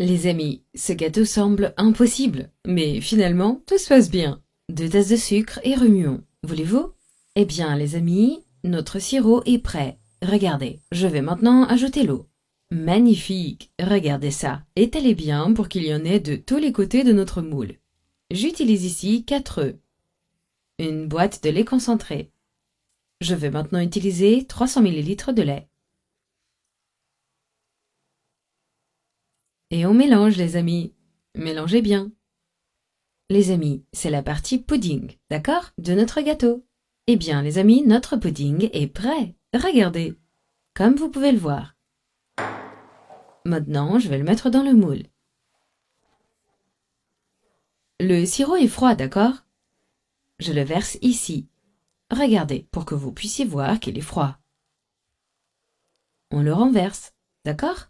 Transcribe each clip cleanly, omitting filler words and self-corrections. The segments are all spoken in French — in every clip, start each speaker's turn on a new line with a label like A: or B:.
A: Les amis, ce gâteau semble impossible, mais finalement, tout se passe bien. 2 tasses de sucre et remuons. Voulez-vous? Eh bien, les amis, notre sirop est prêt. Regardez, je vais maintenant ajouter l'eau. Magnifique, regardez ça. Étalez bien pour qu'il y en ait de tous les côtés de notre moule. J'utilise ici 4 œufs. Une boîte de lait concentré. Je vais maintenant utiliser 300 ml de lait. Et on mélange, les amis. Mélangez bien. Les amis, c'est la partie pudding, d'accord, de notre gâteau. Eh bien, les amis, notre pudding est prêt. Regardez, comme vous pouvez le voir. Maintenant, je vais le mettre dans le moule. Le sirop est froid, d'accord? Je le verse ici. Regardez, pour que vous puissiez voir qu'il est froid. On le renverse, d'accord?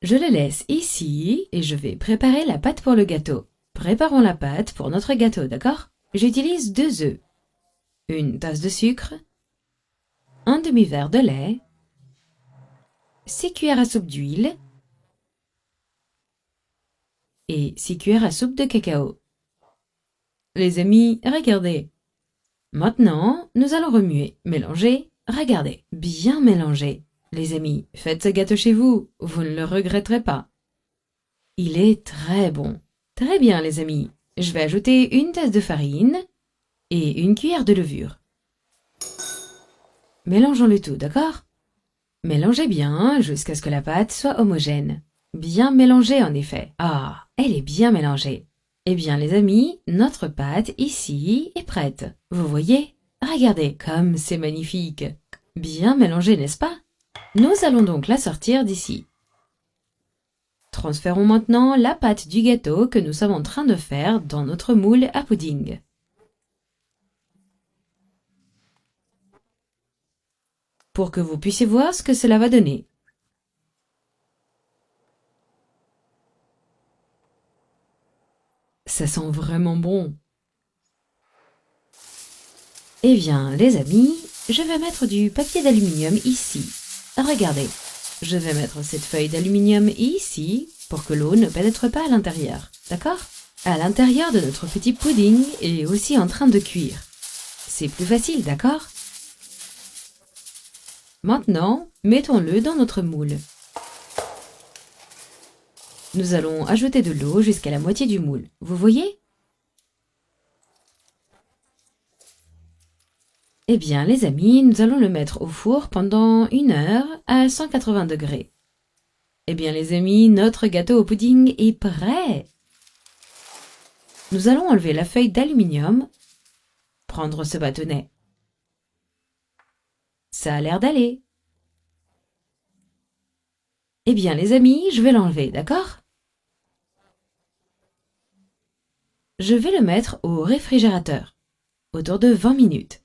A: Je le laisse ici et je vais préparer la pâte pour le gâteau. Préparons la pâte pour notre gâteau, d'accord? J'utilise 2 œufs, une tasse de sucre, un demi-verre de lait, 6 cuillères à soupe d'huile et 6 cuillères à soupe de cacao. Les amis, regardez. Maintenant, nous allons remuer, mélanger, regardez, bien mélanger. Les amis, faites ce gâteau chez vous, vous ne le regretterez pas. Il est très bon. Très bien, les amis. Je vais ajouter une tasse de farine et une cuillère de levure. Mélangeons le tout, d'accord? Mélangez bien jusqu'à ce que la pâte soit homogène. Bien mélangée, en effet. Ah, elle est bien mélangée. Eh bien, les amis, notre pâte ici est prête. Vous voyez? Regardez comme c'est magnifique. Bien mélangée, n'est-ce pas? Nous allons donc la sortir d'ici. Transférons maintenant la pâte du gâteau que nous sommes en train de faire dans notre moule à pudding. Pour que vous puissiez voir ce que cela va donner. Ça sent vraiment bon. Eh bien, les amis, je vais mettre du papier d'aluminium ici. Regardez, je vais mettre cette feuille d'aluminium ici pour que l'eau ne pénètre pas à l'intérieur, d'accord? À l'intérieur de notre petit pudding est aussi en train de cuire. C'est plus facile, d'accord? Maintenant, mettons-le dans notre moule. Nous allons ajouter de l'eau jusqu'à la moitié du moule. Vous voyez? Eh bien, les amis, nous allons le mettre au four pendant 1 heure à 180 degrés. Eh bien, les amis, notre gâteau au pudding est prêt. Nous allons enlever la feuille d'aluminium, prendre ce bâtonnet. Ça a l'air d'aller. Eh bien, les amis, je vais l'enlever, d'accord? Je vais le mettre au réfrigérateur, autour de 20 minutes.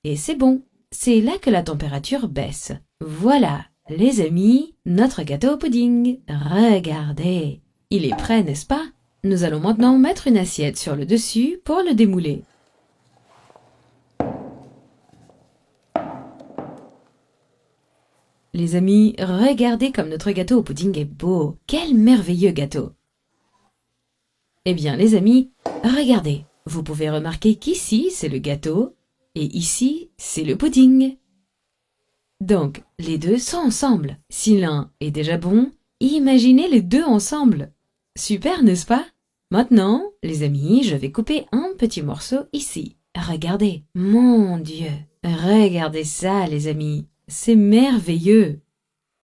A: Et c'est bon, c'est là que la température baisse. Voilà, les amis, notre gâteau au pudding. Regardez, il est prêt, n'est-ce pas? Nous allons maintenant mettre une assiette sur le dessus pour le démouler. Les amis, regardez comme notre gâteau au pudding est beau. Quel merveilleux gâteau! Eh bien, les amis, regardez. Vous pouvez remarquer qu'ici, c'est le gâteau et ici, c'est le pudding. Donc, les deux sont ensemble. Si l'un est déjà bon, imaginez les deux ensemble. Super, n'est-ce pas? Maintenant, les amis, je vais couper un petit morceau ici. Regardez, mon Dieu, regardez ça, les amis. C'est merveilleux.